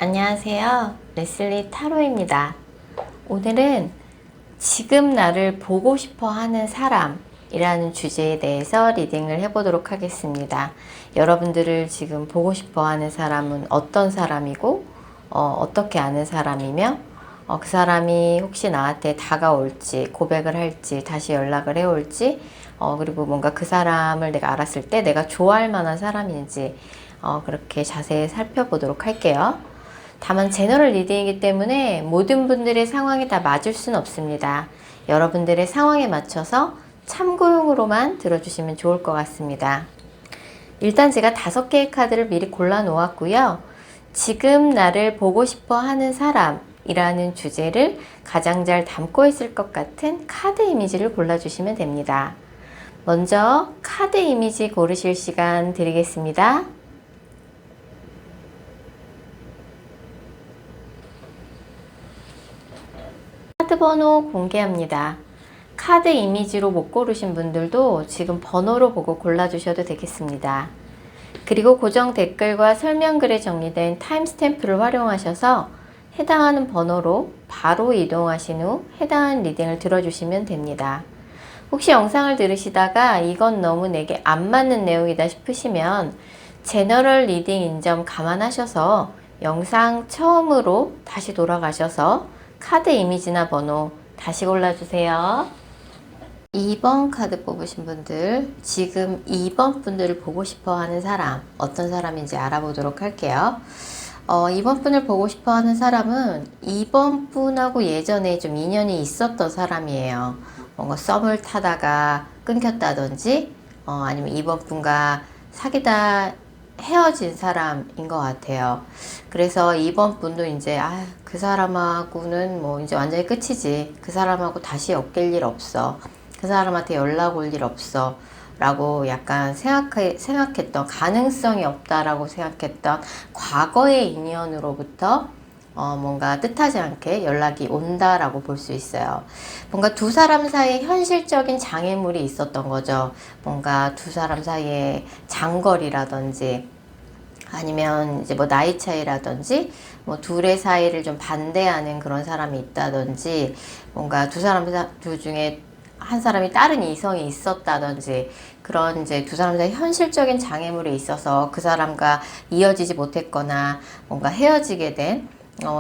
안녕하세요. 레슬리 타로입니다. 오늘은 지금 나를 보고 싶어 하는 사람이라는 주제에 대해서 리딩을 해보도록 하겠습니다. 여러분들을 지금 보고 싶어 하는 사람은 어떤 사람이고, 어떻게 아는 사람이며, 그 사람이 혹시 나한테 다가올지, 고백을 할지, 다시 연락을 해올지, 그리고 뭔가 그 사람을 내가 알았을 때 내가 좋아할 만한 사람인지, 그렇게 자세히 살펴보도록 할게요. 다만 제너럴 리딩이기 때문에 모든 분들의 상황이 다 맞을 수는 없습니다. 여러분들의 상황에 맞춰서 참고용으로만 들어주시면 좋을 것 같습니다. 일단 제가 5개의 카드를 미리 골라 놓았고요. 지금 나를 보고 싶어 하는 사람이라는 주제를 가장 잘 담고 있을 것 같은 카드 이미지를 골라주시면 됩니다. 먼저 카드 이미지 고르실 시간 드리겠습니다. 카드 번호 공개합니다. 카드 이미지로 못 고르신 분들도 지금 번호로 보고 골라주셔도 되겠습니다. 그리고 고정 댓글과 설명글에 정리된 타임스탬프를 활용하셔서 해당하는 번호로 바로 이동하신 후 해당하는 리딩을 들어주시면 됩니다. 혹시 영상을 들으시다가 이건 너무 내게 안 맞는 내용이다 싶으시면 제너럴 리딩인 점 감안하셔서 영상 처음으로 다시 돌아가셔서 카드 이미지나 번호 다시 골라주세요. 2번 카드 뽑으신 분들, 지금 2번 분들을 보고 싶어 하는 사람, 어떤 사람인지 알아보도록 할게요. 2번 분을 보고 싶어 하는 사람은 2번 분하고 예전에 좀 인연이 있었던 사람이에요. 뭔가 썸을 타다가 끊겼다든지, 아니면 2번 분과 사귀다 헤어진 사람인 것 같아요. 그래서 이번 분도 이제 그 사람하고는 뭐 이제 완전히 끝이지. 그 사람하고 다시 엮일 일 없어. 그 사람한테 연락 올 일 없어. 라고 약간 생각했던, 가능성이 없다라고 생각했던 과거의 인연으로부터 뭔가 뜻하지 않게 연락이 온다라고 볼 수 있어요. 뭔가 두 사람 사이에 현실적인 장애물이 있었던 거죠. 뭔가 두 사람 사이에 장거리라든지 아니면 이제 뭐 나이 차이라든지 뭐 둘의 사이를 좀 반대하는 그런 사람이 있다든지 뭔가 둘 중에 한 사람이 다른 이성이 있었다든지 그런 이제 두 사람 사이 현실적인 장애물이 있어서 그 사람과 이어지지 못했거나 뭔가 헤어지게 된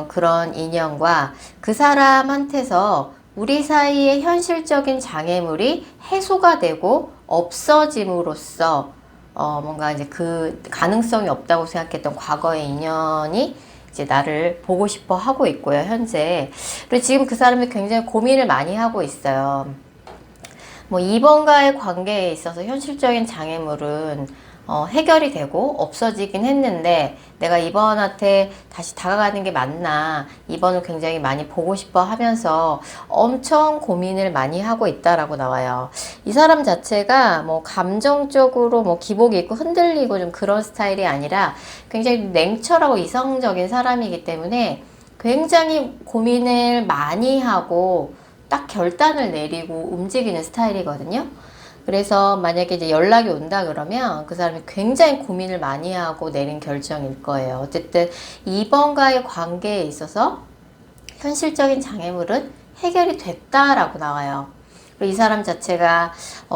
그런 인연과 그 사람한테서 우리 사이의 현실적인 장애물이 해소가 되고 없어짐으로써 뭔가 이제 그 가능성이 없다고 생각했던 과거의 인연이 이제 나를 보고 싶어 하고 있고요, 현재. 그리고 지금 그 사람이 굉장히 고민을 많이 하고 있어요. 뭐 이번과의 관계에 있어서 현실적인 장애물은 해결이 되고 없어지긴 했는데 내가 이번한테 다시 다가가는 게 맞나, 이번을 굉장히 많이 보고 싶어 하면서 엄청 고민을 많이 하고 있다라고 나와요. 이 사람 자체가 뭐 감정적으로 뭐 기복이 있고 흔들리고 좀 그런 스타일이 아니라 굉장히 냉철하고 이성적인 사람이기 때문에 굉장히 고민을 많이 하고 딱 결단을 내리고 움직이는 스타일이거든요. 그래서 만약에 이제 연락이 온다 그러면 그 사람이 굉장히 고민을 많이 하고 내린 결정일 거예요. 어쨌든 이번과의 관계에 있어서 현실적인 장애물은 해결이 됐다라고 나와요. 그리고 이 사람 자체가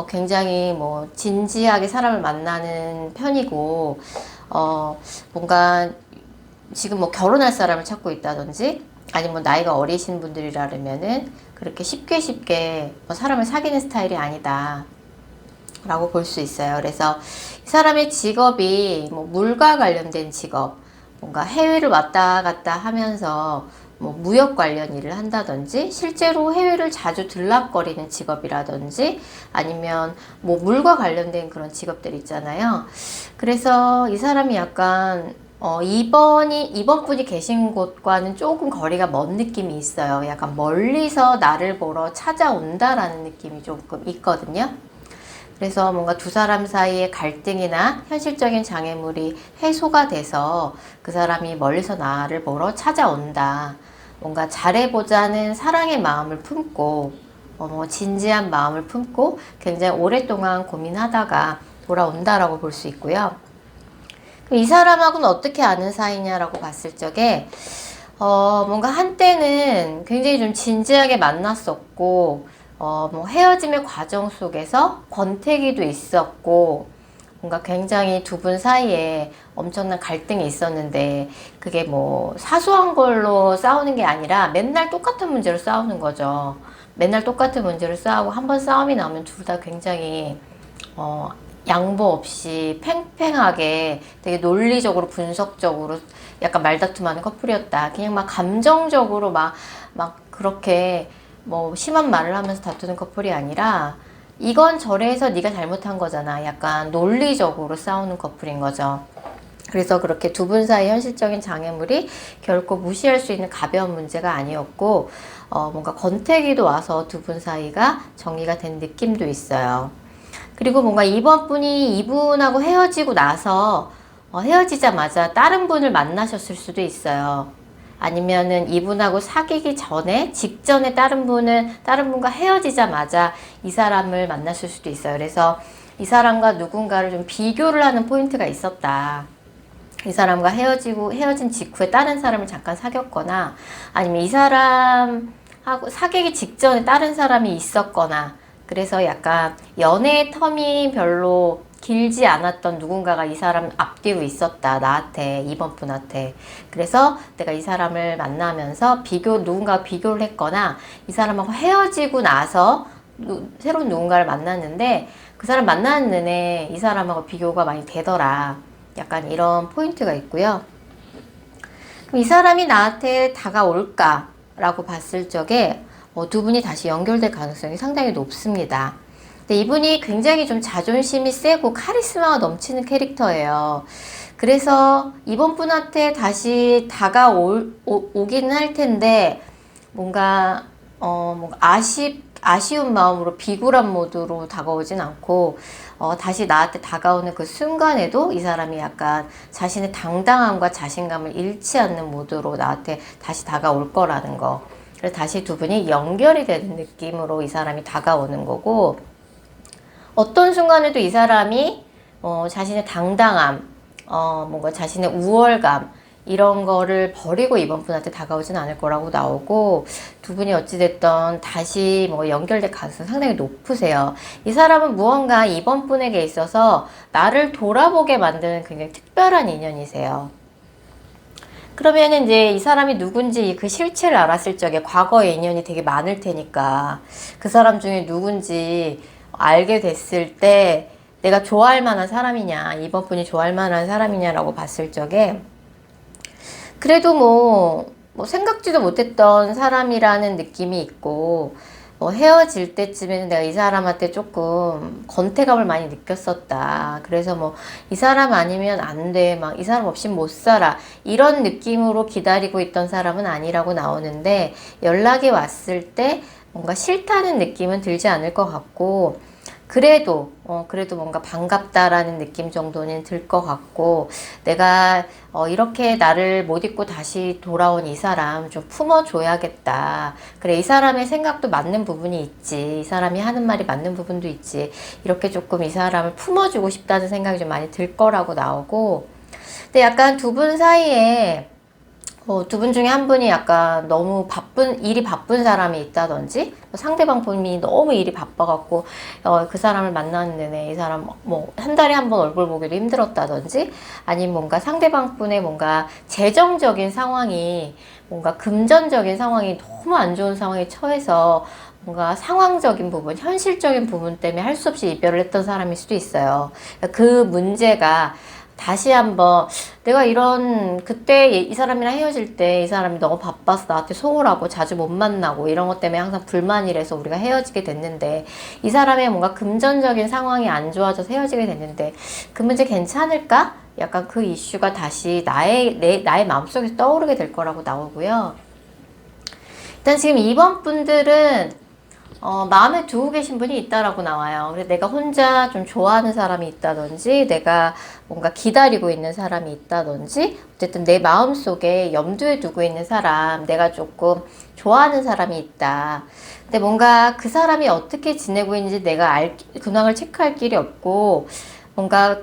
굉장히 뭐 진지하게 사람을 만나는 편이고 뭔가 지금 뭐 결혼할 사람을 찾고 있다든지 아니면 뭐 나이가 어리신 분들이라면은 그렇게 쉽게 뭐 사람을 사귀는 스타일이 아니다 라고 볼 수 있어요. 그래서 이 사람의 직업이 뭐 물과 관련된 직업, 뭔가 해외를 왔다 갔다 하면서 뭐 무역 관련 일을 한다든지 실제로 해외를 자주 들락거리는 직업이라든지 아니면 뭐 물과 관련된 그런 직업들 있잖아요. 그래서 이 사람이 약간 이번 분이 계신 곳과는 조금 거리가 먼 느낌이 있어요. 약간 멀리서 나를 보러 찾아온다라는 느낌이 조금 있거든요. 그래서 뭔가 두 사람 사이의 갈등이나 현실적인 장애물이 해소가 돼서 그 사람이 멀리서 나를 보러 찾아온다. 뭔가 잘해보자는 사랑의 마음을 품고 진지한 마음을 품고 굉장히 오랫동안 고민하다가 돌아온다라고 볼 수 있고요. 그럼 이 사람하고는 어떻게 아는 사이냐라고 봤을 적에 뭔가 한때는 굉장히 좀 진지하게 만났었고 뭐 헤어짐의 과정 속에서 권태기도 있었고 뭔가 굉장히 두 분 사이에 엄청난 갈등이 있었는데 그게 뭐 사소한 걸로 싸우는 게 아니라 맨날 똑같은 문제로 싸우는 거죠. 맨날 똑같은 문제로 싸우고 한 번 싸움이 나면 둘 다 굉장히 양보 없이 팽팽하게 되게 논리적으로 분석적으로 약간 말다툼하는 커플이었다. 그냥 막 감정적으로 막 그렇게 뭐 심한 말을 하면서 다투는 커플이 아니라 이건 저래서 네가 잘못한 거잖아. 약간 논리적으로 싸우는 커플인 거죠. 그래서 그렇게 두 분 사이 현실적인 장애물이 결코 무시할 수 있는 가벼운 문제가 아니었고 뭔가 권태기도 와서 두 분 사이가 정리가 된 느낌도 있어요. 그리고 뭔가 이번 분이 이분하고 헤어지고 나서 헤어지자마자 다른 분을 만나셨을 수도 있어요. 아니면은 이분하고 사귀기 전에 직전에 다른 분과 헤어지자마자 이 사람을 만났을 수도 있어요. 그래서 이 사람과 누군가를 좀 비교를 하는 포인트가 있었다. 이 사람과 헤어진 직후에 다른 사람을 잠깐 사귀었거나 아니면 이 사람하고 사귀기 직전에 다른 사람이 있었거나 그래서 약간 연애 텀이 별로 길지 않았던 누군가가 이 사람 앞뒤로 있었다. 나한테, 이번 분한테. 그래서 내가 이 사람을 만나면서 누군가와 비교를 했거나 이 사람하고 헤어지고 나서 새로운 누군가를 만났는데 그 사람 만나는 내내 이 사람하고 비교가 많이 되더라. 약간 이런 포인트가 있고요. 그럼 이 사람이 나한테 다가올까? 라고 봤을 적에 두 분이 다시 연결될 가능성이 상당히 높습니다. 근데 이분이 굉장히 좀 자존심이 세고 카리스마가 넘치는 캐릭터예요. 그래서 이번 분한테 다시 오기는 할 텐데 뭔가 아쉬운 마음으로 비굴한 모드로 다가오진 않고 다시 나한테 다가오는 그 순간에도 이 사람이 약간 자신의 당당함과 자신감을 잃지 않는 모드로 나한테 다시 다가올 거라는 거. 그래서 다시 두 분이 연결이 되는 느낌으로 이 사람이 다가오는 거고 어떤 순간에도 이 사람이 자신의 당당함, 뭔가 자신의 우월감 이런 거를 버리고 이번 분한테 다가오진 않을 거라고 나오고 두 분이 어찌됐든 다시 뭐 연결될 가능성이 상당히 높으세요. 이 사람은 무언가 이번 분에게 있어서 나를 돌아보게 만드는 굉장히 특별한 인연이세요. 그러면은 이제 이 사람이 누군지 그 실체를 알았을 적에 과거의 인연이 되게 많을 테니까 그 사람 중에 누군지 알게 됐을 때 내가 좋아할 만한 사람이냐, 이번 분이 좋아할 만한 사람이냐라고 봤을 적에 그래도 뭐 생각지도 못했던 사람이라는 느낌이 있고 헤어질 때쯤에는 내가 이 사람한테 조금 권태감을 많이 느꼈었다. 그래서 뭐 이 사람 아니면 안 돼. 막 이 사람 없이 못 살아. 이런 느낌으로 기다리고 있던 사람은 아니라고 나오는데 연락이 왔을 때 뭔가 싫다는 느낌은 들지 않을 것 같고 그래도 뭔가 반갑다라는 느낌 정도는 들 것 같고 내가 이렇게 나를 못 잊고 다시 돌아온 이 사람 좀 품어줘야겠다. 그래 이 사람의 생각도 맞는 부분이 있지. 이 사람이 하는 말이 맞는 부분도 있지. 이렇게 조금 이 사람을 품어주고 싶다는 생각이 좀 많이 들 거라고 나오고 근데 약간 두 분 사이에 두 분 중에 한 분이 약간 너무 일이 바쁜 사람이 있다든지, 상대방 분이 너무 일이 바빠갖고, 그 사람을 만나는 내내 이 사람 뭐, 한 달에 한 번 얼굴 보기도 힘들었다든지, 아니면 뭔가 상대방 분의 뭔가 재정적인 상황이, 뭔가 금전적인 상황이 너무 안 좋은 상황에 처해서, 뭔가 상황적인 부분, 현실적인 부분 때문에 할 수 없이 이별을 했던 사람일 수도 있어요. 그 문제가 다시 한번 내가 그때 이 사람이랑 헤어질 때 이 사람이 너무 바빠서 나한테 소홀하고 자주 못 만나고 이런 것 때문에 항상 불만이라서 우리가 헤어지게 됐는데 이 사람의 뭔가 금전적인 상황이 안 좋아져서 헤어지게 됐는데 그 문제 괜찮을까? 약간 그 이슈가 다시 나의 마음속에서 떠오르게 될 거라고 나오고요. 일단 지금 이번 분들은 마음에 두고 계신 분이 있다라고 나와요. 그래서 내가 혼자 좀 좋아하는 사람이 있다든지, 내가 뭔가 기다리고 있는 사람이 있다든지, 어쨌든 내 마음속에 염두에 두고 있는 사람, 내가 조금 좋아하는 사람이 있다. 근데 뭔가 그 사람이 어떻게 지내고 있는지 내가 근황을 체크할 길이 없고, 뭔가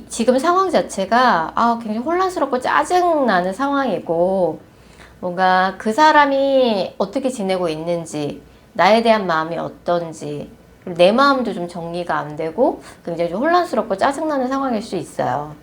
지금 상황 자체가 굉장히 혼란스럽고 짜증나는 상황이고, 뭔가 그 사람이 어떻게 지내고 있는지, 나에 대한 마음이 어떤지, 그리고 내 마음도 좀 정리가 안 되고 굉장히 좀 혼란스럽고 짜증나는 상황일 수 있어요.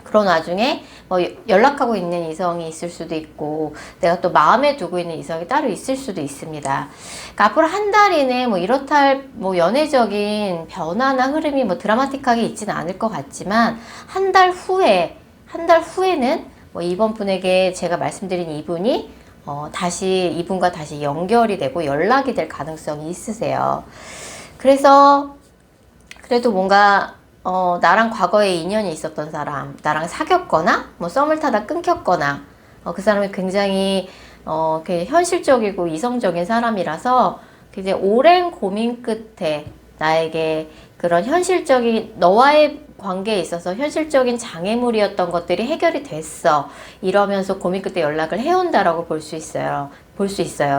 그런 와중에 뭐 연락하고 있는 이성이 있을 수도 있고, 내가 또 마음에 두고 있는 이성이 따로 있을 수도 있습니다. 그러니까 앞으로 한 달 이내 뭐 이렇다 할 뭐 연애적인 변화나 흐름이 뭐 드라마틱하게 있지는 않을 것 같지만, 한 달 후에는 뭐 이번 분에게 제가 말씀드린 이분이 다시 이분과 다시 연결이 되고 연락이 될 가능성이 있으세요. 그래서 그래도 뭔가 나랑 과거에 인연이 있었던 사람, 나랑 사귀었거나 뭐 썸을 타다 끊겼거나, 그 사람이 굉장히 현실적이고 이성적인 사람이라서 굉장히 오랜 고민 끝에 나에게 그런 현실적인, 너와의 관계에 있어서 현실적인 장애물이었던 것들이 해결이 됐어, 이러면서 고민 끝에 연락을 해온다라고 볼 수 있어요.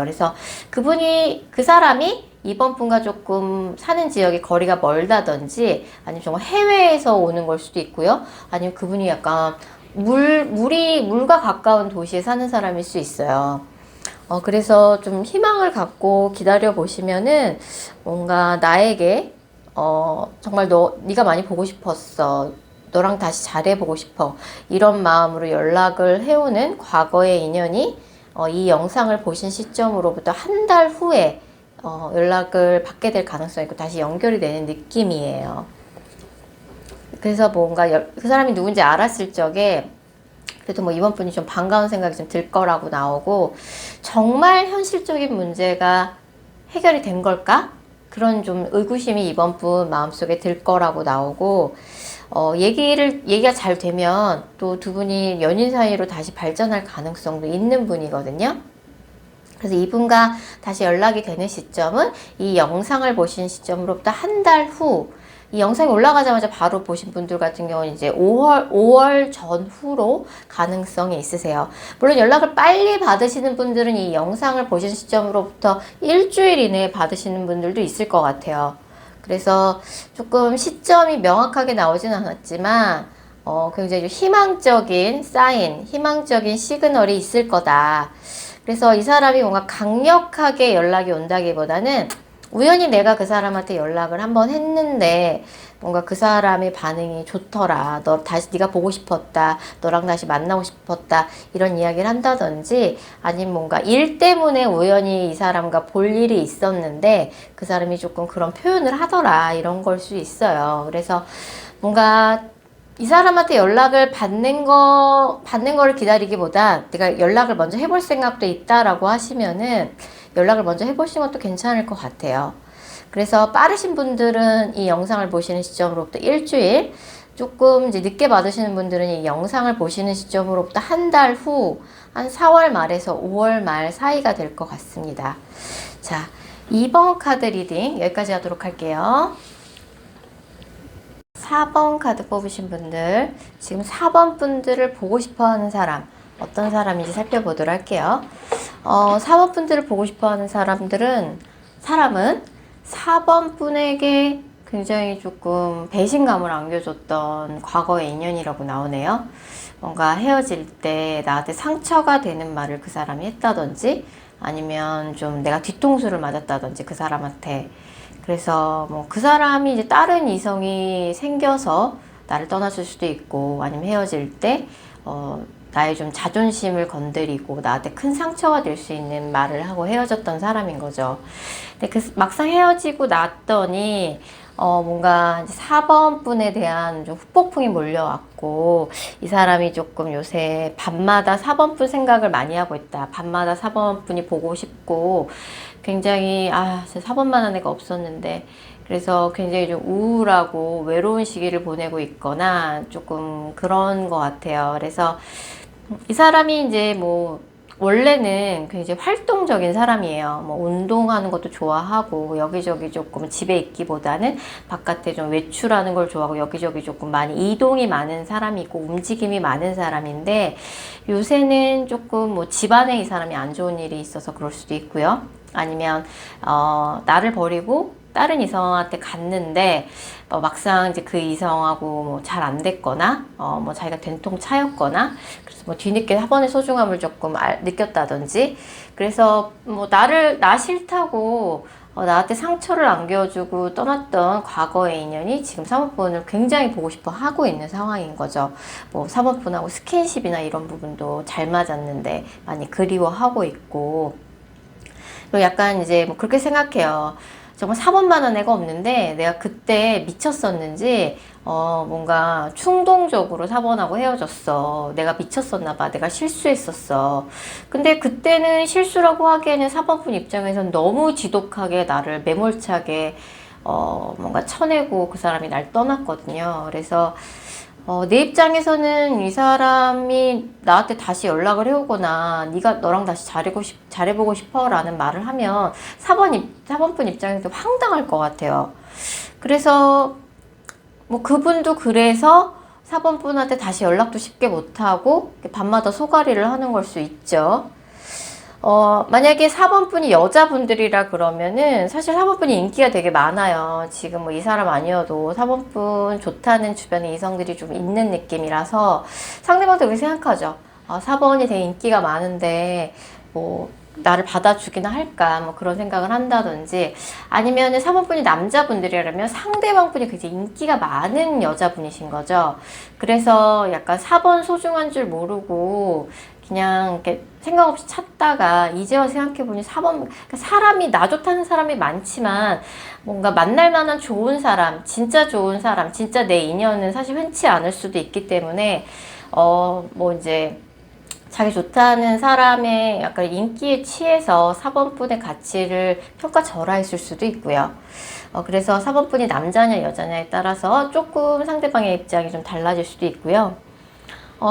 그래서 그 사람이 이번 분과 조금 사는 지역이 거리가 멀다든지, 아니면 정말 해외에서 오는 걸 수도 있고요. 아니면 그분이 약간 물과 가까운 도시에 사는 사람일 수 있어요. 그래서 좀 희망을 갖고 기다려 보시면은, 뭔가 나에게 정말 네가 많이 보고 싶었어, 너랑 다시 잘해보고 싶어, 이런 마음으로 연락을 해오는 과거의 인연이 이 영상을 보신 시점으로부터 한 달 후에 연락을 받게 될 가능성이 있고 다시 연결이 되는 느낌이에요. 그래서 뭔가 그 사람이 누군지 알았을 적에 그래도 뭐 이번 분이 좀 반가운 생각이 좀 들 거라고 나오고, 정말 현실적인 문제가 해결이 된 걸까? 그런 좀 의구심이 이번 분 마음속에 들 거라고 나오고, 얘기가 잘 되면 또 두 분이 연인 사이로 다시 발전할 가능성도 있는 분이거든요. 그래서 이분과 다시 연락이 되는 시점은 이 영상을 보신 시점으로부터 한 달 후, 이 영상이 올라가자마자 바로 보신 분들 같은 경우는 이제 5월 전후로 가능성이 있으세요. 물론 연락을 빨리 받으시는 분들은 이 영상을 보신 시점으로부터 일주일 이내에 받으시는 분들도 있을 것 같아요. 그래서 조금 시점이 명확하게 나오진 않았지만, 굉장히 희망적인 사인, 희망적인 시그널이 있을 거다. 그래서 이 사람이 뭔가 강력하게 연락이 온다기보다는 우연히 내가 그 사람한테 연락을 한번 했는데 뭔가 그 사람의 반응이 좋더라, 네가 보고 싶었다, 너랑 다시 만나고 싶었다, 이런 이야기를 한다든지, 아니면 뭔가 일 때문에 우연히 이 사람과 볼 일이 있었는데 그 사람이 조금 그런 표현을 하더라, 이런 걸 수 있어요. 그래서 뭔가 이 사람한테 연락을 받는 거를 기다리기보다 내가 연락을 먼저 해볼 생각도 있다라고 하시면은 연락을 먼저 해보시는 것도 괜찮을 것 같아요. 그래서 빠르신 분들은 이 영상을 보시는 시점으로부터 일주일, 조금 이제 늦게 받으시는 분들은 이 영상을 보시는 시점으로부터 한 달 후, 한 4월 말에서 5월 말 사이가 될 것 같습니다. 자, 2번 카드 리딩 여기까지 하도록 할게요. 4번 카드 뽑으신 분들, 지금 4번 분들을 보고 싶어 하는 사람, 어떤 사람인지 살펴보도록 할게요. 4번 분들을 보고 싶어 하는 사람은 4번 분에게 굉장히 조금 배신감을 안겨줬던 과거의 인연이라고 나오네요. 뭔가 헤어질 때 나한테 상처가 되는 말을 그 사람이 했다든지, 아니면 좀 내가 뒤통수를 맞았다든지 그 사람한테. 그래서 뭐 그 사람이 이제 다른 이성이 생겨서 나를 떠나줄 수도 있고, 아니면 헤어질 때 나의 좀 자존심을 건드리고 나한테 큰 상처가 될 수 있는 말을 하고 헤어졌던 사람인 거죠. 근데 막상 헤어지고 났더니 뭔가 이제 4번 분에 대한 좀 후폭풍이 몰려왔고, 이 사람이 조금 요새 밤마다 4번 분 생각을 많이 하고 있다. 밤마다 4번 분이 보고 싶고, 굉장히 4번만한 애가 없었는데, 그래서 굉장히 좀 우울하고 외로운 시기를 보내고 있거나 조금 그런 것 같아요. 그래서 이 사람이 이제 뭐 원래는 굉장히 활동적인 사람이에요. 뭐 운동하는 것도 좋아하고, 여기저기 조금 집에 있기보다는 바깥에 좀 외출하는 걸 좋아하고, 여기저기 조금 많이 이동이 많은 사람이고 움직임이 많은 사람인데, 요새는 조금 뭐 집안에 이 사람이 안 좋은 일이 있어서 그럴 수도 있고요. 아니면 나를 버리고 다른 이성한테 갔는데 막상 이제 그 이성하고 뭐 잘 안 됐거나 뭐 자기가 된통 차였거나 그래서 뭐 뒤늦게 학원의 소중함을 조금 느꼈다든지 그래서 뭐 나 싫다고 나한테 상처를 안겨주고 떠났던 과거의 인연이 지금 사모분을 굉장히 보고 싶어 하고 있는 상황인 거죠. 뭐 사모분하고 스킨십이나 이런 부분도 잘 맞았는데 많이 그리워하고 있고 그리고 약간 이제 뭐 그렇게 생각해요. 정말 4번만한 애가 없는데 내가 그때 미쳤었는지 뭔가 충동적으로 4번하고 헤어졌어. 내가 미쳤었나 봐. 내가 실수했었어. 근데 그때는 실수라고 하기에는 4번분 입장에선 너무 지독하게 나를 매몰차게 뭔가 쳐내고 그 사람이 날 떠났거든요. 그래서 내 입장에서는 이 사람이 나한테 다시 연락을 해오거나 네가 너랑 다시 잘해보고 싶어 라는 말을 하면 4번분 입장에서 황당할 것 같아요. 그래서 뭐 그분도 그래서 4번분한테 다시 연락도 쉽게 못하고 밤마다 소가리를 하는 걸 수 있죠. 만약에 4번분이 여자분들이라 그러면은 사실 4번분이 인기가 되게 많아요. 지금 뭐 이 사람 아니어도 4번분 좋다는 주변에 이성들이 좀 있는 느낌이라서 상대방도 그렇게 생각하죠. 4번이 되게 인기가 많은데 뭐 나를 받아주기나 할까 뭐 그런 생각을 한다든지 아니면은 4번분이 남자분들이라면 상대방분이 굉장히 인기가 많은 여자분이신 거죠. 그래서 약간 4번 소중한 줄 모르고 그냥 이렇게 생각 없이 찾다가 이제 와서 생각해보니 4번 그러니까 사람이 나 좋다는 사람이 많지만 뭔가 만날 만한 좋은 사람 진짜 좋은 사람 진짜 내 인연은 사실 흔치 않을 수도 있기 때문에 뭐 이제 자기 좋다는 사람의 약간 인기에 취해서 4번분의 가치를 평가절하했을 수도 있고요. 그래서 4번분이 남자냐 여자냐에 따라서 조금 상대방의 입장이 좀 달라질 수도 있고요.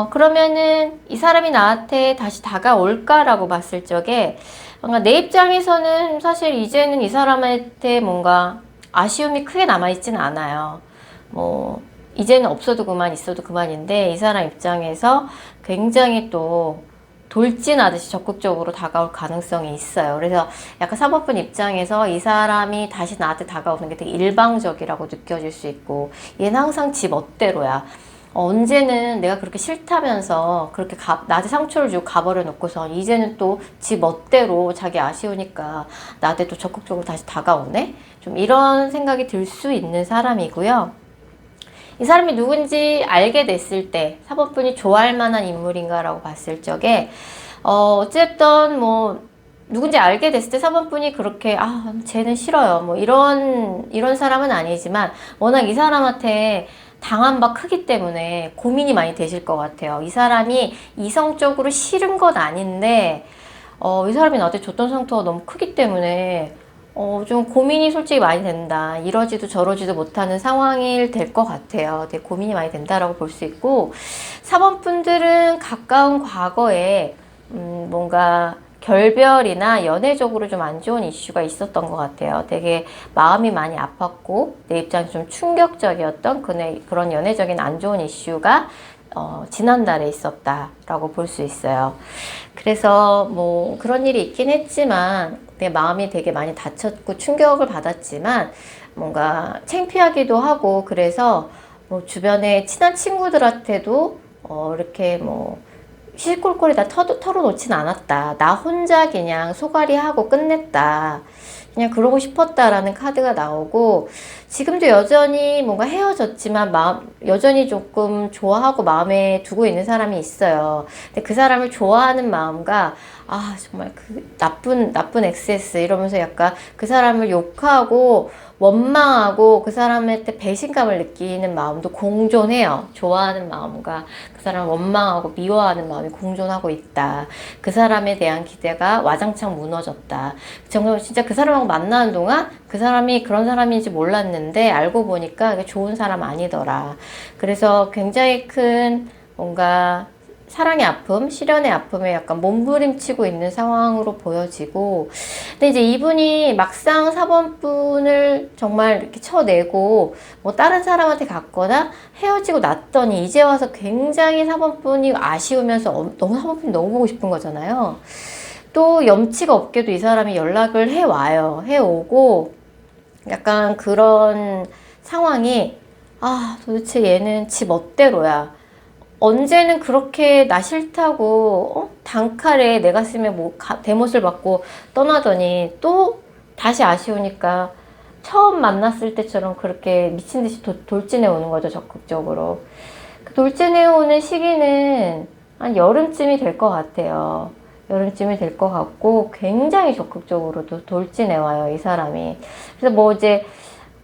그러면은 이 사람이 나한테 다시 다가올까라고 봤을 적에 뭔가 내 입장에서는 사실 이제는 이 사람한테 뭔가 아쉬움이 크게 남아있진 않아요. 뭐 이제는 없어도 그만 있어도 그만인데 이 사람 입장에서 굉장히 또 돌진하듯이 적극적으로 다가올 가능성이 있어요. 그래서 약간 3번분 입장에서 이 사람이 다시 나한테 다가오는 게 되게 일방적이라고 느껴질 수 있고 얘는 항상 지 멋대로야. 언제는 내가 그렇게 싫다면서 그렇게 나한테 상처를 주고 가버려 놓고서 이제는 또 지 멋대로 자기 아쉬우니까 나한테 또 적극적으로 다시 다가오네? 좀 이런 생각이 들 수 있는 사람이고요. 이 사람이 누군지 알게 됐을 때 4번분이 좋아할 만한 인물인가라고 봤을 적에 어쨌든 뭐 누군지 알게 됐을 때 4번분이 그렇게 쟤는 싫어요 뭐 이런 사람은 아니지만 워낙 이 사람한테 당한 바 크기 때문에 고민이 많이 되실 것 같아요. 이 사람이 이성적으로 싫은 건 아닌데 이 사람이 나한테 줬던 상처가 너무 크기 때문에 좀 고민이 솔직히 많이 된다. 이러지도 저러지도 못하는 상황이 될 것 같아요. 되게 고민이 많이 된다라고 볼 수 있고 4번 분들은 가까운 과거에 뭔가 결별이나 연애적으로 좀 안 좋은 이슈가 있었던 것 같아요. 되게 마음이 많이 아팠고 내 입장에서 좀 충격적이었던 그런 연애적인 안 좋은 이슈가 지난달에 있었다라고 볼 수 있어요. 그래서 뭐 그런 일이 있긴 했지만 내 마음이 되게 많이 다쳤고 충격을 받았지만 뭔가 창피하기도 하고 그래서 뭐 주변에 친한 친구들한테도 이렇게 뭐 시시콜콜이 다 털어놓진 않았다. 나 혼자 그냥 소갈이하고 끝냈다. 그냥 그러고 싶었다라는 카드가 나오고 지금도 여전히 뭔가 헤어졌지만 여전히 조금 좋아하고 마음에 두고 있는 사람이 있어요. 근데 그 사람을 좋아하는 마음과 정말 그 나쁜 XS 이러면서 약간 그 사람을 욕하고 원망하고 그 사람한테 배신감을 느끼는 마음도 공존해요. 좋아하는 마음과 그 사람을 원망하고 미워하는 마음이 공존하고 있다. 그 사람에 대한 기대가 와장창 무너졌다. 정말 진짜 그 사람하고 만나는 동안 그 사람이 그런 사람인지 몰랐는데 알고 보니까 좋은 사람 아니더라. 그래서 굉장히 큰 뭔가 사랑의 아픔, 시련의 아픔에 약간 몸부림치고 있는 상황으로 보여지고 근데 이제 이분이 막상 4번분을 정말 이렇게 쳐내고 뭐 다른 사람한테 갔거나 헤어지고 났더니 이제 와서 굉장히 4번분이 아쉬우면서 너무 4번분이 너무 보고 싶은 거잖아요. 또 염치가 없게도 이 사람이 연락을 해와요. 해오고 약간 그런 상황이, 아, 도대체 얘는 지 멋대로야. 언제는 그렇게 나 싫다고 단칼에 내 가슴에 뭐 대못을 받고 떠나더니 또 다시 아쉬우니까 처음 만났을 때처럼 그렇게 미친 듯이 돌진해 오는 거죠, 적극적으로. 그 돌진해 오는 시기는 한 여름쯤이 될 것 같아요. 여름쯤이 될 것 같고 굉장히 적극적으로도 돌진해 와요, 이 사람이. 그래서 뭐 이제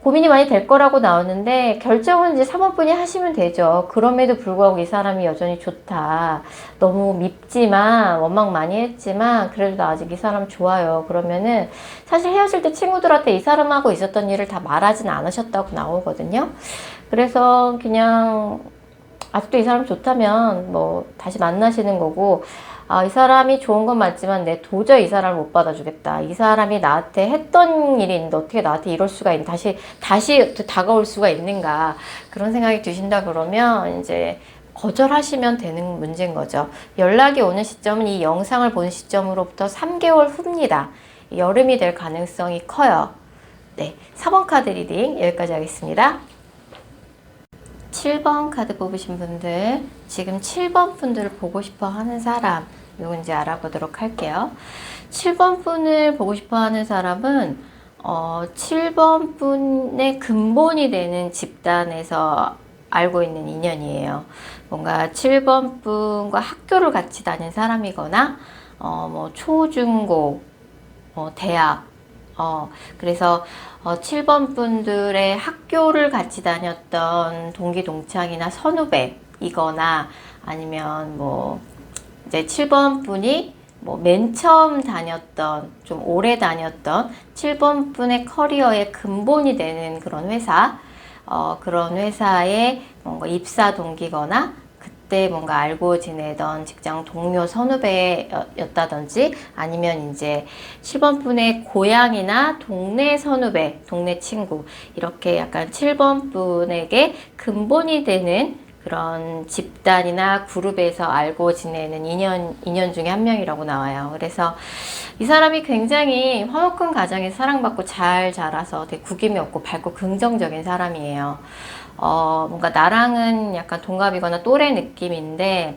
고민이 많이 될 거라고 나오는데 결정은 이제 사모분이 하시면 되죠. 그럼에도 불구하고 이 사람이 여전히 좋다. 너무 밉지만 원망 많이 했지만 그래도 나 아직 이 사람 좋아요. 그러면은 사실 헤어질 때 친구들한테 이 사람하고 있었던 일을 다 말하진 않으셨다고 나오거든요. 그래서 그냥 아직도 이 사람 좋다면 뭐 다시 만나시는 거고, 아, 이 사람이 좋은 건 맞지만 내 도저히 이 사람을 못 받아주겠다. 이 사람이 나한테 했던 일이 있는데 어떻게 나한테 이럴 수가 있는, 다시 다가올 수가 있는가. 그런 생각이 드신다 그러면 이제 거절하시면 되는 문제인 거죠. 연락이 오는 시점은 이 영상을 보는 시점으로부터 3개월 후입니다. 여름이 될 가능성이 커요. 네, 4번 카드 리딩 여기까지 하겠습니다. 7번 카드 뽑으신 분들, 지금 7번 분들을 보고 싶어 하는 사람 누군지 알아보도록 할게요. 7번 분을 보고 싶어 하는 사람은 7번 분의 근본이 되는 집단에서 알고 있는 인연이에요. 뭔가 7번 분과 학교를 같이 다닌 사람이거나 뭐 초중고, 대학, 그래서 7번 분들의 학교를 같이 다녔던 동기 동창이나 선후배이거나 아니면 뭐 이제 7번 분이 뭐 맨 처음 다녔던, 좀 오래 다녔던 7번 분의 커리어의 근본이 되는 그런 회사, 그런 회사의 뭔가 입사 동기거나 그때 뭔가 알고 지내던 직장 동료 선후배였다든지 아니면 이제 7번 분의 고향이나 동네 선후배, 동네 친구, 이렇게 약간 7번 분에게 근본이 되는 그런 집단이나 그룹에서 알고 지내는 인연 중에 한 명이라고 나와요. 그래서 이 사람이 굉장히 화목한 가정에서 사랑받고 잘 자라서 되게 구김이 없고 밝고 긍정적인 사람이에요. 뭔가 나랑은 약간 동갑이거나 또래 느낌인데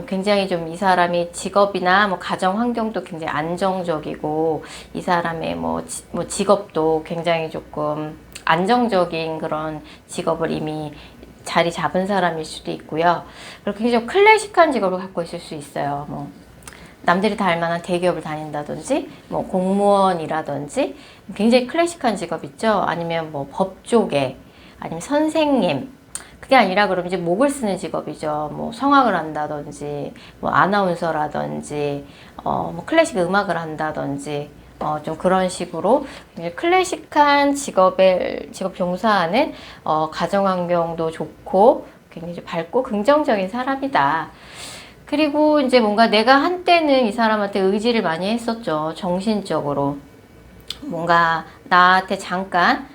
굉장히 좀 이 사람이 직업이나 뭐 가정 환경도 굉장히 안정적이고 이 사람의 뭐 직업도 굉장히 조금 안정적인 그런 직업을 이미 자리 잡은 사람일 수도 있고요. 그리고 굉장히 좀 클래식한 직업을 갖고 있을 수 있어요. 뭐 남들이 다 알만한 대기업을 다닌다든지 뭐 공무원이라든지 굉장히 클래식한 직업 있죠. 아니면 뭐 법조계, 아니면 선생님. 그게 아니라 그럼 이제 목을 쓰는 직업이죠. 뭐 성악을 한다든지 뭐 아나운서라든지 뭐 클래식 음악을 한다든지 좀 그런 식으로 클래식한 직업 종사하는 가정 환경도 좋고 굉장히 밝고 긍정적인 사람이다. 그리고 이제 뭔가 내가 한때는 이 사람한테 의지를 많이 했었죠. 정신적으로. 뭔가 나한테 잠깐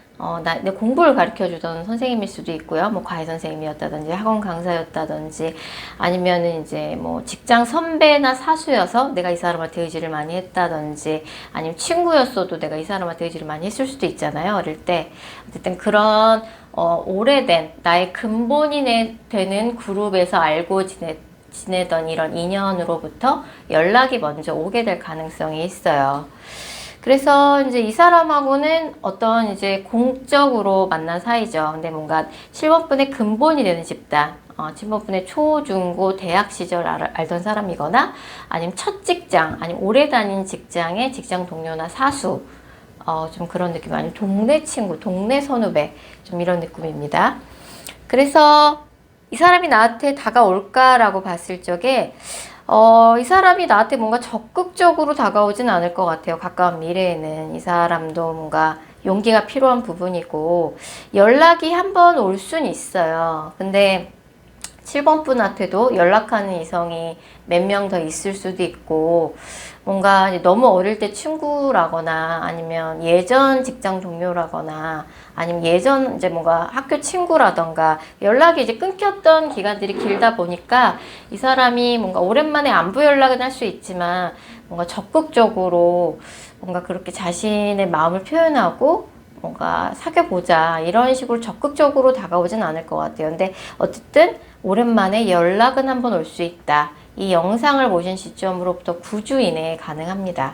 내 공부를 가르쳐 주던 선생님일 수도 있고요. 뭐 과외 선생님이었다든지 학원 강사였다든지 아니면은 이제 뭐 직장 선배나 사수여서 내가 이 사람한테 의지를 많이 했다든지 아니면 친구였어도 내가 이 사람한테 의지를 많이 했을 수도 있잖아요. 어릴 때. 어쨌든 그런 오래된 나의 근본이 되는 그룹에서 알고 지내던 이런 인연으로부터 연락이 먼저 오게 될 가능성이 있어요. 그래서 이제 이 사람하고는 어떤 이제 공적으로 만난 사이죠. 근데 뭔가 7번분의 근본이 되는 집단, 7번분의 초, 중, 고, 대학 시절 알던 사람이거나 아니면 첫 직장, 아니면 오래 다닌 직장의 직장 동료나 사수, 좀 그런 느낌, 아니면 동네 친구, 동네 선후배, 좀 이런 느낌입니다. 그래서 이 사람이 나한테 다가올까라고 봤을 적에 이 사람이 나한테 뭔가 적극적으로 다가오진 않을 것 같아요. 가까운 미래에는 이 사람도 뭔가 용기가 필요한 부분이고 연락이 한번 올 순 있어요. 근데 7번 분한테도 연락하는 이성이 몇 명 더 있을 수도 있고 뭔가 너무 어릴 때 친구라거나 아니면 예전 직장 동료라거나 아니면 예전 이제 뭔가 학교 친구라던가 연락이 이제 끊겼던 기간들이 길다 보니까 이 사람이 뭔가 오랜만에 안부 연락은 할 수 있지만 뭔가 적극적으로 뭔가 그렇게 자신의 마음을 표현하고 뭔가 사귀어보자 이런 식으로 적극적으로 다가오진 않을 것 같아요. 근데 어쨌든 오랜만에 연락은 한번 올 수 있다. 이 영상을 보신 시점으로부터 9주 이내에 가능합니다.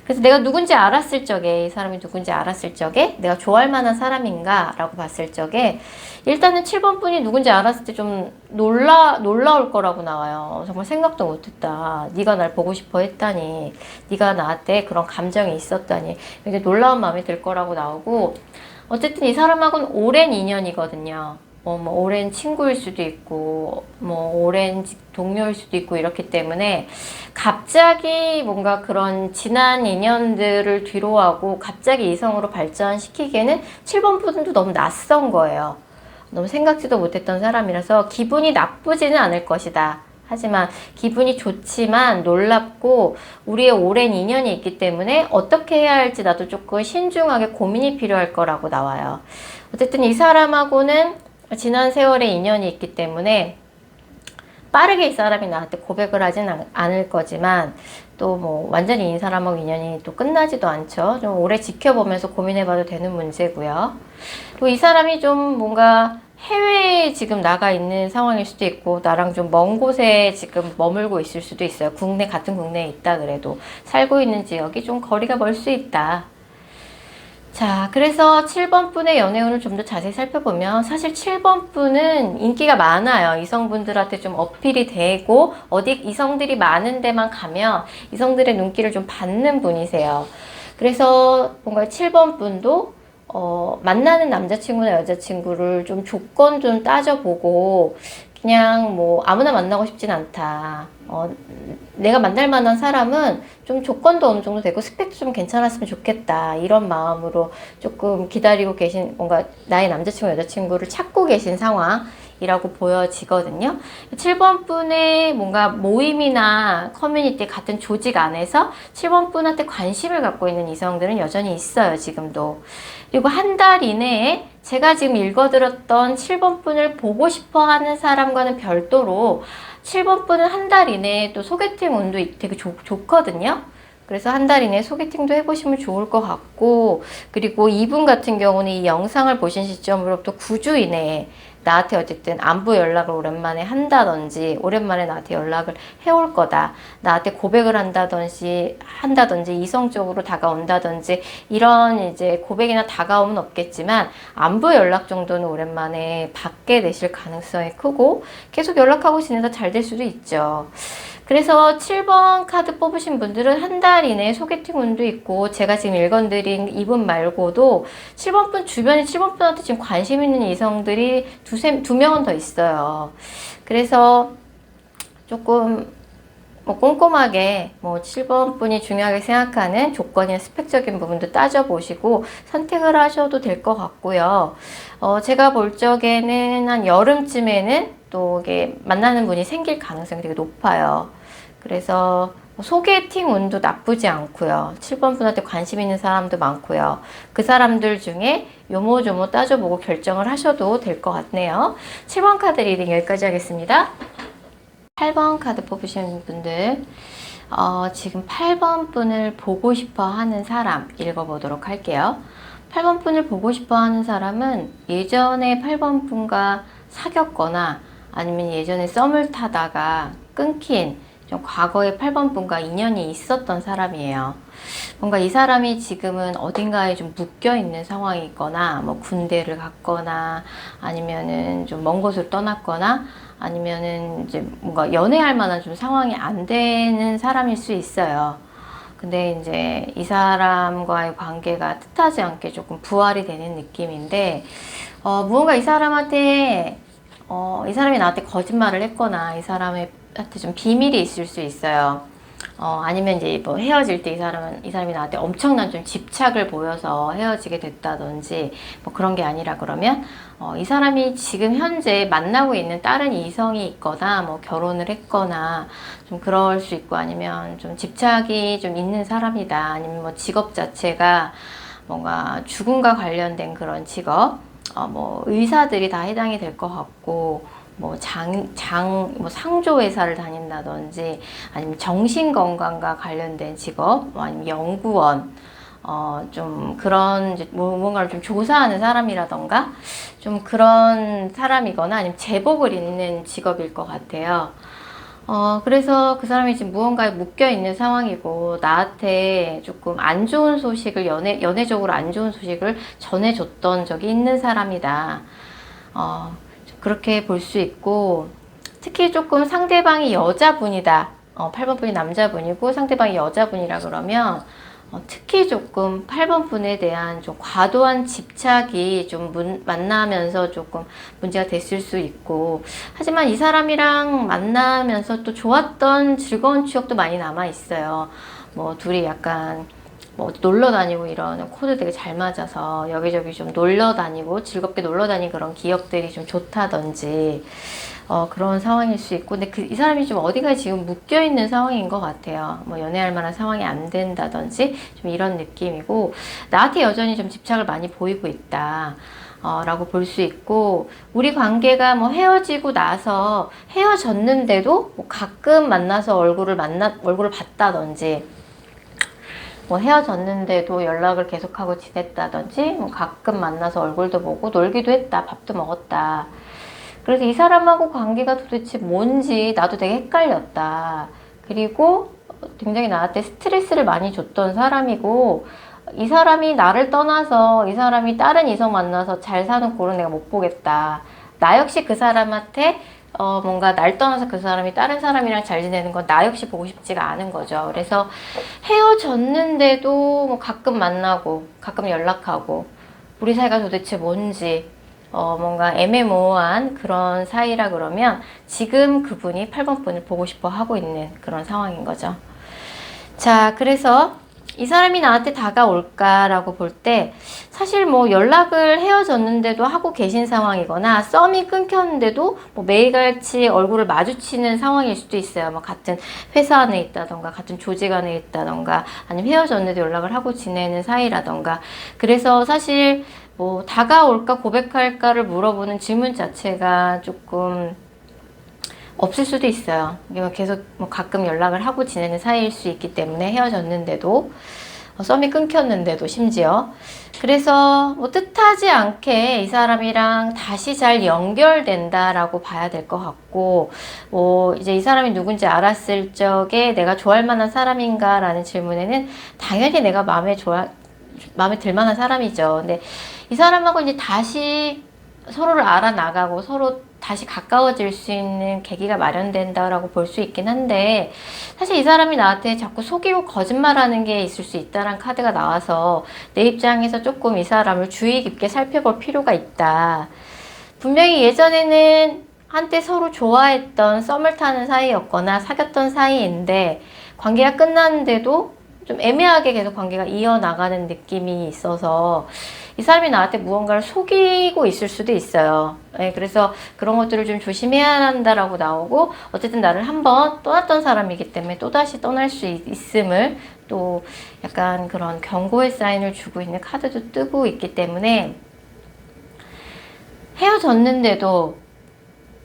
그래서 내가 누군지 알았을 적에, 이 사람이 누군지 알았을 적에 내가 좋아할 만한 사람인가 라고 봤을 적에 일단은 7번 분이 누군지 알았을 때 좀 놀라울 거라고 나와요. 정말 생각도 못했다. 네가 날 보고 싶어 했다니, 네가 나한테 그런 감정이 있었다니, 이게 놀라운 마음이 들 거라고 나오고, 어쨌든 이 사람하고는 오랜 인연이거든요. 뭐 오랜 친구일 수도 있고 뭐 오랜 동료일 수도 있고 이렇기 때문에 갑자기 뭔가 그런 지난 인연들을 뒤로하고 갑자기 이성으로 발전시키기에는 7번 분도 너무 낯선 거예요. 너무 생각지도 못했던 사람이라서 기분이 나쁘지는 않을 것이다. 하지만 기분이 좋지만 놀랍고 우리의 오랜 인연이 있기 때문에 어떻게 해야 할지 나도 조금 신중하게 고민이 필요할 거라고 나와요. 어쨌든 이 사람하고는 지난 세월의 인연이 있기 때문에 빠르게 이 사람이 나한테 고백을 하진 않을 거지만 또 뭐 완전히 이 사람하고 인연이 또 끝나지도 않죠. 좀 오래 지켜보면서 고민해봐도 되는 문제고요. 또 이 사람이 좀 뭔가 해외에 지금 나가 있는 상황일 수도 있고 나랑 좀 먼 곳에 지금 머물고 있을 수도 있어요. 같은 국내에 있다 그래도 살고 있는 지역이 좀 거리가 멀 수 있다. 자, 그래서 7번 분의 연애운을 좀 더 자세히 살펴보면 사실 7번 분은 인기가 많아요. 이성분들한테 좀 어필이 되고 어디 이성들이 많은 데만 가면 이성들의 눈길을 좀 받는 분이세요. 그래서 뭔가 7번 분도 만나는 남자친구나 여자친구를 좀 조건 좀 따져보고 그냥 뭐 아무나 만나고 싶진 않다. 내가 만날 만한 사람은 좀 조건도 어느 정도 되고 스펙도 좀 괜찮았으면 좋겠다. 이런 마음으로 조금 기다리고 계신 뭔가 나의 남자친구, 여자친구를 찾고 계신 상황이라고 보여지거든요. 7번 분의 뭔가 모임이나 커뮤니티 같은 조직 안에서 7번 분한테 관심을 갖고 있는 이성들은 여전히 있어요, 지금도. 그리고 한 달 이내에 제가 지금 읽어드렸던 7번 분을 보고 싶어 하는 사람과는 별도로 7번 분은 한 달 이내에 또 소개팅 운도 되게 좋거든요. 그래서 한 달 이내에 소개팅도 해보시면 좋을 것 같고, 그리고 이분 같은 경우는 이 영상을 보신 시점으로부터 9주 이내에 나한테 어쨌든 안부 연락을 오랜만에 한다든지 오랜만에 나한테 연락을 해올 거다. 나한테 고백을 한다든지 이성적으로 다가온다든지 이런 이제 고백이나 다가옴은 없겠지만 안부 연락 정도는 오랜만에 받게 되실 가능성이 크고 계속 연락하고 지내다 잘 될 수도 있죠. 그래서 7번 카드 뽑으신 분들은 한 달 이내에 소개팅 운도 있고 제가 지금 읽어드린 이분 말고도 7번 분 주변에 7번 분한테 지금 관심 있는 이성들이 두 명은 더 있어요. 그래서 조금 뭐 꼼꼼하게 뭐 7번 분이 중요하게 생각하는 조건이나 스펙적인 부분도 따져보시고 선택을 하셔도 될 것 같고요. 제가 볼 적에는 한 여름쯤에는 또 이게 만나는 분이 생길 가능성이 되게 높아요. 그래서 소개팅 운도 나쁘지 않고요. 7번 분한테 관심 있는 사람도 많고요. 그 사람들 중에 요모조모 따져보고 결정을 하셔도 될 것 같네요. 7번 카드 리딩 여기까지 하겠습니다. 8번 카드 뽑으신 분들 지금 8번 분을 보고 싶어 하는 사람 읽어보도록 할게요. 8번 분을 보고 싶어 하는 사람은 예전에 8번 분과 사귀었거나 아니면 예전에 썸을 타다가 끊긴 좀 과거에 8번 분과 인연이 있었던 사람이에요. 뭔가 이 사람이 지금은 어딘가에 좀 묶여 있는 상황이 있거나 뭐 군대를 갔거나 아니면은 좀 먼 곳을 떠났거나 아니면은 이제 뭔가 연애할 만한 좀 상황이 안 되는 사람일 수 있어요. 근데 이제 이 사람과의 관계가 뜻하지 않게 조금 부활이 되는 느낌인데 무언가 이 사람한테 이 사람이 나한테 거짓말을 했거나 이 사람한테 좀 비밀이 있을 수 있어요. 아니면 이제 뭐 헤어질 때 이 사람이 나한테 엄청난 좀 집착을 보여서 헤어지게 됐다든지 뭐 그런 게 아니라 그러면 이 사람이 지금 현재 만나고 있는 다른 이성이 있거나 뭐 결혼을 했거나 좀 그럴 수 있고 아니면 좀 집착이 좀 있는 사람이다. 아니면 뭐 직업 자체가 뭔가 죽음과 관련된 그런 직업 뭐 의사들이 다 해당이 될 것 같고 뭐 뭐 상조회사를 다닌다든지 아니면 정신건강과 관련된 직업 아니면 연구원 좀 그런 이제 뭔가를 좀 조사하는 사람이라던가 좀 그런 사람이거나 아니면 제복을 입는 직업일 것 같아요. 그래서 그 사람이 지금 무언가에 묶여 있는 상황이고, 나한테 조금 안 좋은 소식을, 연애적으로 안 좋은 소식을 전해줬던 적이 있는 사람이다. 그렇게 볼 수 있고, 특히 조금 상대방이 여자분이다. 8번 분이 남자분이고 상대방이 여자분이라 그러면, 특히 조금 8번 분에 대한 좀 과도한 집착이 좀 만나면서 조금 문제가 됐을 수 있고, 하지만 이 사람이랑 만나면서 또 좋았던 즐거운 추억도 많이 남아 있어요. 뭐 둘이 약간 뭐 놀러 다니고 이런 코드 되게 잘 맞아서 여기저기 좀 놀러 다니고 즐겁게 놀러 다니는 그런 기억들이 좀 좋다든지 그런 상황일 수 있고, 근데 이 사람이 좀 어디가 지금 묶여 있는 상황인 것 같아요. 뭐 연애할 만한 상황이 안 된다든지 좀 이런 느낌이고, 나한테 여전히 좀 집착을 많이 보이고 있다. 라고 볼 수 있고, 우리 관계가 뭐 헤어지고 나서 헤어졌는데도 뭐 가끔 만나서 얼굴을 봤다든지, 뭐 헤어졌는데도 연락을 계속하고 지냈다든지, 뭐 가끔 만나서 얼굴도 보고 놀기도 했다, 밥도 먹었다. 그래서 이 사람하고 관계가 도대체 뭔지 나도 되게 헷갈렸다. 그리고 굉장히 나한테 스트레스를 많이 줬던 사람이고, 이 사람이 나를 떠나서 이 사람이 다른 이성 만나서 잘 사는 꼴은 내가 못 보겠다. 나 역시 그 사람한테 뭔가 날 떠나서 그 사람이 다른 사람이랑 잘 지내는 건 나 역시 보고 싶지가 않은 거죠. 그래서 헤어졌는데도 뭐 가끔 만나고 가끔 연락하고, 우리 사이가 도대체 뭔지 뭔가 애매모호한 그런 사이라 그러면 지금 그분이 8번 분을 보고 싶어 하고 있는 그런 상황인 거죠. 자, 그래서 이 사람이 나한테 다가올까라고 볼 때, 사실 뭐 연락을 헤어졌는데도 하고 계신 상황이거나 썸이 끊겼는데도 뭐 매일같이 얼굴을 마주치는 상황일 수도 있어요. 뭐 같은 회사 안에 있다던가 같은 조직 안에 있다던가 아니면 헤어졌는데도 연락을 하고 지내는 사이라던가. 그래서 사실 뭐 다가올까 고백할까를 물어보는 질문 자체가 조금 없을 수도 있어요. 계속 뭐 가끔 연락을 하고 지내는 사이일 수 있기 때문에, 헤어졌는데도 썸이 끊겼는데도 심지어. 그래서 뭐 뜻하지 않게 이 사람이랑 다시 잘 연결된다라고 봐야 될 것 같고, 뭐 이제 이 사람이 누군지 알았을 적에 내가 좋아할 만한 사람인가 라는 질문에는 당연히 내가 마음에 들 만한 사람이죠. 근데 이 사람하고 이제 다시 서로를 알아나가고 서로 다시 가까워질 수 있는 계기가 마련된다라고 볼 수 있긴 한데, 사실 이 사람이 나한테 자꾸 속이고 거짓말하는 게 있을 수 있다는 카드가 나와서 내 입장에서 조금 이 사람을 주의 깊게 살펴볼 필요가 있다. 분명히 예전에는 한때 서로 좋아했던 썸을 타는 사이였거나 사귀었던 사이인데 관계가 끝났는데도 좀 애매하게 계속 관계가 이어나가는 느낌이 있어서 이 사람이 나한테 무언가를 속이고 있을 수도 있어요. 네, 그래서 그런 것들을 좀 조심해야 한다라고 나오고, 어쨌든 나를 한번 떠났던 사람이기 때문에 또다시 떠날 수 있음을 또 약간 그런 경고의 사인을 주고 있는 카드도 뜨고 있기 때문에, 헤어졌는데도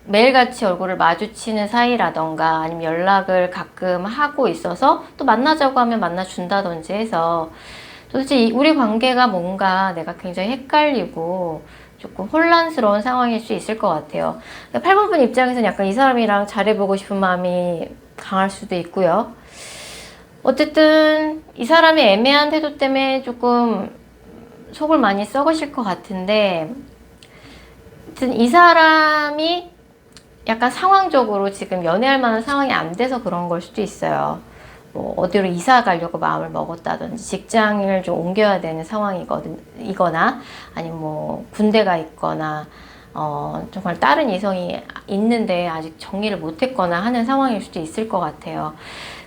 매일같이 얼굴을 마주치는 사이라던가 아니면 연락을 가끔 하고 있어서 또 만나자고 하면 만나준다든지 해서 도대체 우리 관계가 뭔가 내가 굉장히 헷갈리고 조금 혼란스러운 상황일 수 있을 것 같아요. 8번 분 입장에서는 약간 이 사람이랑 잘해보고 싶은 마음이 강할 수도 있고요. 어쨌든 이 사람의 애매한 태도 때문에 조금 속을 많이 썩으실 것 같은데, 아무튼 이 사람이 약간 상황적으로 지금 연애할 만한 상황이 안 돼서 그런 걸 수도 있어요. 뭐 어디로 이사 가려고 마음을 먹었다든지 직장을 좀 옮겨야 되는 상황이거나 아니면 뭐 군대가 있거나 정말 다른 이성이 있는데 아직 정리를 못했거나 하는 상황일 수도 있을 것 같아요.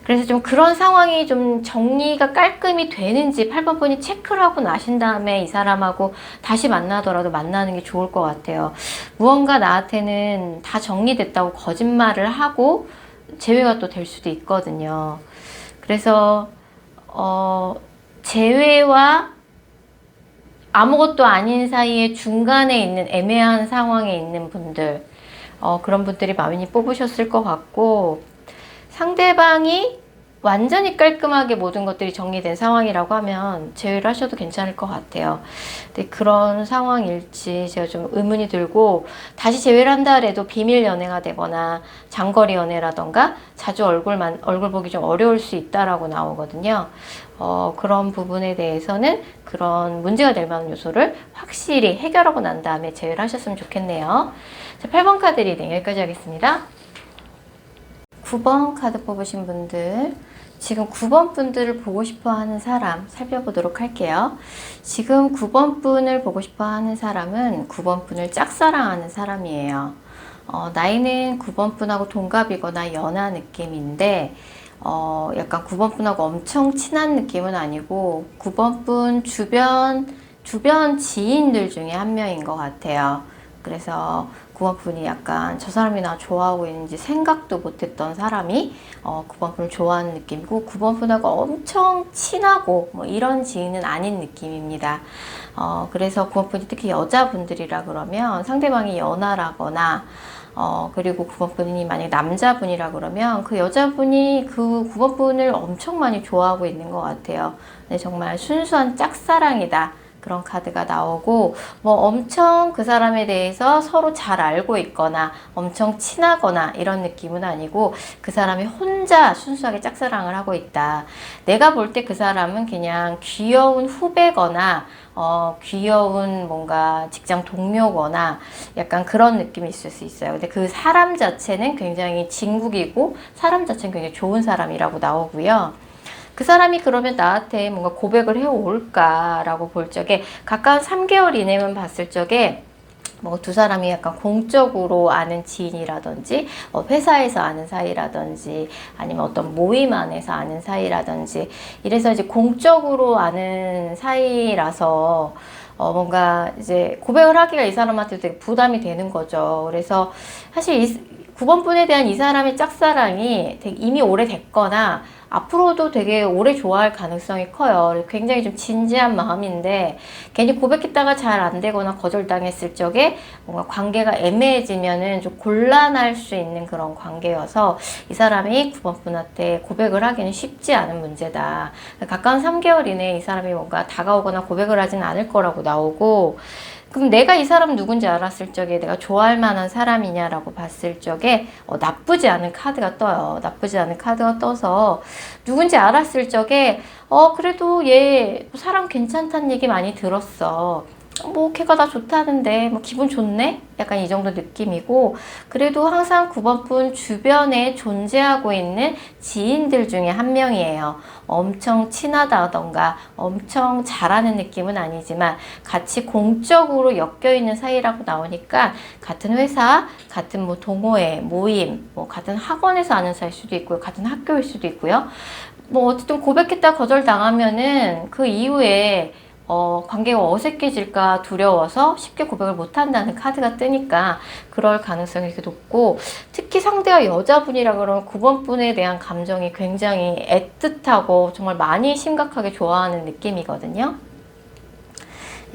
그래서 좀 그런 상황이 좀 정리가 깔끔히 되는지 8번 분이 체크를 하고 나신 다음에 이 사람하고 다시 만나더라도 만나는 게 좋을 것 같아요. 무언가 나한테는 다 정리됐다고 거짓말을 하고 재회가 또 될 수도 있거든요. 그래서 재회와 아무것도 아닌 사이에 중간에 있는 애매한 상황에 있는 분들, 그런 분들이 많이 뽑으셨을 것 같고, 상대방이 완전히 깔끔하게 모든 것들이 정리된 상황이라고 하면 제외를 하셔도 괜찮을 것 같아요. 근데 그런 상황일지 제가 좀 의문이 들고, 다시 제외를 한다 해도 비밀 연애가 되거나 장거리 연애라던가 자주 얼굴 보기 좀 어려울 수 있다라고 나오거든요. 그런 부분에 대해서는 그런 문제가 될 만한 요소를 확실히 해결하고 난 다음에 제외를 하셨으면 좋겠네요. 자, 8번 카드 리딩 여기까지 하겠습니다. 9번 카드 뽑으신 분들, 지금 9번 분들을 보고 싶어 하는 사람 살펴보도록 할게요. 지금 9번 분을 보고 싶어 하는 사람은 9번 분을 짝사랑하는 사람이에요. 나이는 9번 분하고 동갑이거나 연하 느낌인데, 약간 9번 분하고 엄청 친한 느낌은 아니고 9번 분 주변 지인들 중에 한 명인 것 같아요. 그래서 9번 분이 약간 저 사람이 나 좋아하고 있는지 생각도 못했던 사람이 9번 분을 좋아하는 느낌이고, 9번 분하고 엄청 친하고 뭐 이런 지인은 아닌 느낌입니다. 그래서 9번 분이 특히 여자분들이라 그러면 상대방이 연하라거나, 그리고 9번 분이 만약에 남자분이라 그러면 그 여자분이 그 9번 분을 엄청 많이 좋아하고 있는 것 같아요. 근데 정말 순수한 짝사랑이다, 그런 카드가 나오고, 뭐 엄청 그 사람에 대해서 서로 잘 알고 있거나 엄청 친하거나 이런 느낌은 아니고 그 사람이 혼자 순수하게 짝사랑을 하고 있다. 내가 볼 때 그 사람은 그냥 귀여운 후배거나 귀여운 뭔가 직장 동료거나 약간 그런 느낌이 있을 수 있어요. 근데 그 사람 자체는 굉장히 진국이고 사람 자체는 굉장히 좋은 사람이라고 나오고요. 그 사람이 그러면 나한테 뭔가 고백을 해올까라고 볼 적에 가까운 3개월 이내만 봤을 적에 뭐 두 사람이 약간 공적으로 아는 지인이라든지 회사에서 아는 사이라든지 아니면 어떤 모임 안에서 아는 사이라든지 이래서 이제 공적으로 아는 사이라서 뭔가 이제 고백을 하기가 이 사람한테 되게 부담이 되는 거죠. 그래서 사실 9번 분에 대한 이 사람의 짝사랑이 되게 이미 오래됐거나 앞으로도 되게 오래 좋아할 가능성이 커요. 굉장히 좀 진지한 마음인데 괜히 고백했다가 잘 안 되거나 거절당했을 적에 뭔가 관계가 애매해지면은 좀 곤란할 수 있는 그런 관계여서 이 사람이 9번 분한테 고백을 하기는 쉽지 않은 문제다. 가까운 3개월 이내에 이 사람이 뭔가 다가오거나 고백을 하진 않을 거라고 나오고, 그럼 내가 이 사람 누군지 알았을 적에 내가 좋아할 만한 사람이냐라고 봤을 적에 나쁘지 않은 카드가 떠요. 나쁘지 않은 카드가 떠서 누군지 알았을 적에 그래도 얘 사람 괜찮다는 얘기 많이 들었어. 뭐 걔가 나 좋다는데 뭐 기분 좋네? 약간 이 정도 느낌이고, 그래도 항상 9번 분 주변에 존재하고 있는 지인들 중에 한 명이에요. 엄청 친하다던가 엄청 잘하는 느낌은 아니지만 같이 공적으로 엮여있는 사이라고 나오니까 같은 회사, 같은 뭐 동호회, 모임, 뭐 같은 학원에서 아는 사이일 수도 있고요. 같은 학교일 수도 있고요. 뭐 어쨌든 고백했다 거절당하면은 그 이후에 관계가 어색해질까 두려워서 쉽게 고백을 못한다는 카드가 뜨니까 그럴 가능성이 이렇게 높고, 특히 상대가 여자분이라 그러면 9번 분에 대한 감정이 굉장히 애틋하고 정말 많이 심각하게 좋아하는 느낌이거든요.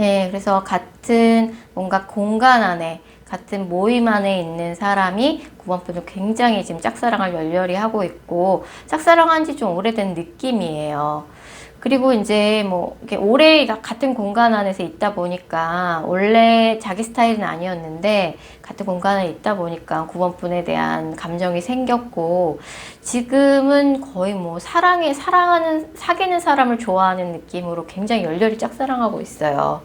예, 그래서 같은 뭔가 공간 안에 같은 모임 안에 있는 사람이 9번 분을 굉장히 지금 짝사랑을 열렬히 하고 있고 짝사랑한 지 좀 오래된 느낌이에요. 그리고 이제 뭐 이렇게 오래 같은 공간 안에서 있다 보니까 원래 자기 스타일은 아니었는데 같은 공간 안에 있다 보니까 9번 분에 대한 감정이 생겼고, 지금은 거의 뭐 사귀는 사람을 좋아하는 느낌으로 굉장히 열렬히 짝사랑하고 있어요.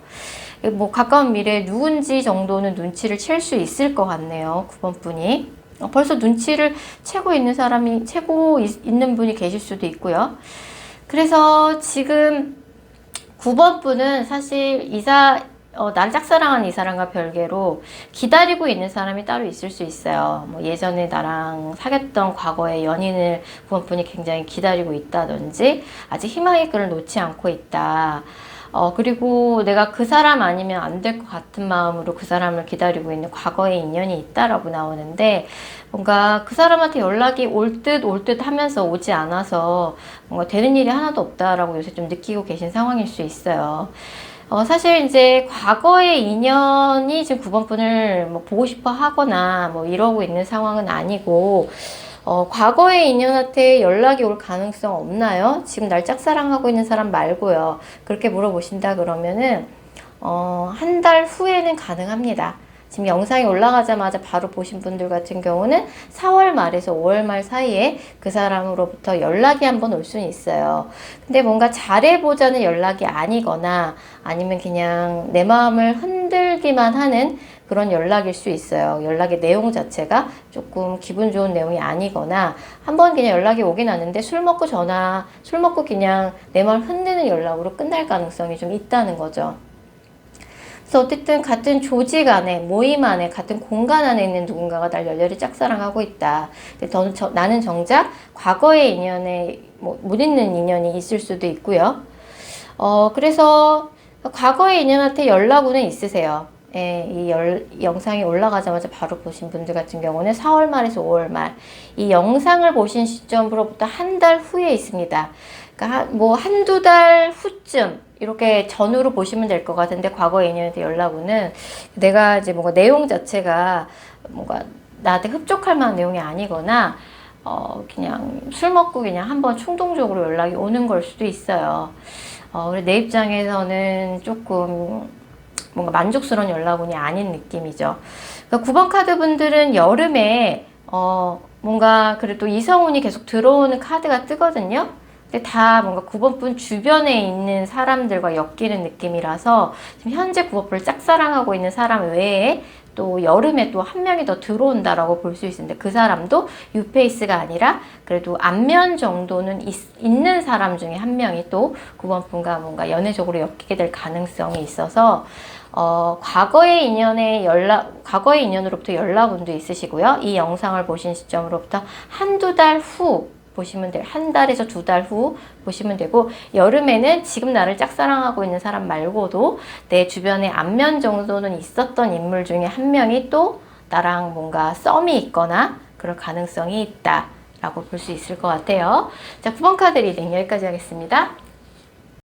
뭐 가까운 미래에 누군지 정도는 눈치를 챌 수 있을 것 같네요. 9번 분이. 벌써 눈치를 채고 있는 분이 계실 수도 있고요. 그래서 지금 9번 분은 사실 나를 짝사랑하는 이 사람과 별개로 기다리고 있는 사람이 따로 있을 수 있어요. 뭐 예전에 나랑 사귀었던 과거의 연인을 9번 분이 굉장히 기다리고 있다든지 아직 희망의 끈을 놓지 않고 있다. 그리고 내가 그 사람 아니면 안 될 것 같은 마음으로 그 사람을 기다리고 있는 과거의 인연이 있다라고 나오는데, 뭔가 그 사람한테 연락이 올 듯 하면서 오지 않아서 뭔가 되는 일이 하나도 없다라고 요새 좀 느끼고 계신 상황일 수 있어요. 사실 이제 과거의 인연이 지금 9번 분을 뭐 보고 싶어 하거나 뭐 이러고 있는 상황은 아니고, 과거의 인연한테 연락이 올 가능성 없나요? 지금 날 짝사랑하고 있는 사람 말고요. 그렇게 물어보신다 그러면은, 한 달 후에는 가능합니다. 지금 영상이 올라가자마자 바로 보신 분들 같은 경우는 4월 말에서 5월 말 사이에 그 사람으로부터 연락이 한번 올 수는 있어요. 근데 뭔가 잘해보자는 연락이 아니거나 아니면 그냥 내 마음을 흔들기만 하는 그런 연락일 수 있어요. 연락의 내용 자체가 조금 기분 좋은 내용이 아니거나 한번 그냥 연락이 오긴 하는데 술 먹고 그냥 내 마음을 흔드는 연락으로 끝날 가능성이 좀 있다는 거죠. 그래서 어쨌든 같은 조직 안에, 모임 안에, 같은 공간 안에 있는 누군가가 날 열렬히 짝사랑하고 있다. 나는 정작 과거의 인연에 못 있는 인연이 있을 수도 있고요. 그래서 과거의 인연한테 연락우는 있으세요. 예, 이 영상이 올라가자마자 바로 보신 분들 같은 경우는 4월 말에서 5월 말, 이 영상을 보신 시점으로부터 한 달 후에 있습니다. 그러니까 뭐 한두 달 후쯤 이렇게 전후로 보시면 될 것 같은데 과거의 인연한테 연락우는 내가 이제 뭔가 내용 자체가 뭔가 나한테 흡족할 만한 내용이 아니거나 그냥 술 먹고 그냥 한번 충동적으로 연락이 오는 걸 수도 있어요. 그래서 내 입장에서는 조금 뭔가 만족스러운 연락운이 아닌 느낌이죠. 그러니까 9번 카드 분들은 여름에 뭔가 그래도 이성운이 계속 들어오는 카드가 뜨거든요. 근데 다 뭔가 9번분 주변에 있는 사람들과 엮이는 느낌이라서 지금 현재 9번분을 짝사랑하고 있는 사람 외에 또 여름에 또 한 명이 더 들어온다라고 볼 수 있는데 그 사람도 유페이스가 아니라 그래도 안면 정도는 있는 사람 중에 한 명이 또 9번분과 뭔가 연애적으로 엮이게 될 가능성이 있어서 과거의 인연으로부터 연락운도 있으시고요. 이 영상을 보신 시점으로부터 한두 달 후 보시면 돼요. 한 달에서 두 달 후 보시면 되고, 여름에는 지금 나를 짝사랑하고 있는 사람 말고도 내 주변에 안면 정도는 있었던 인물 중에 한 명이 또 나랑 뭔가 썸이 있거나 그럴 가능성이 있다 라고 볼 수 있을 것 같아요. 자, 9번 카드 리딩 여기까지 하겠습니다.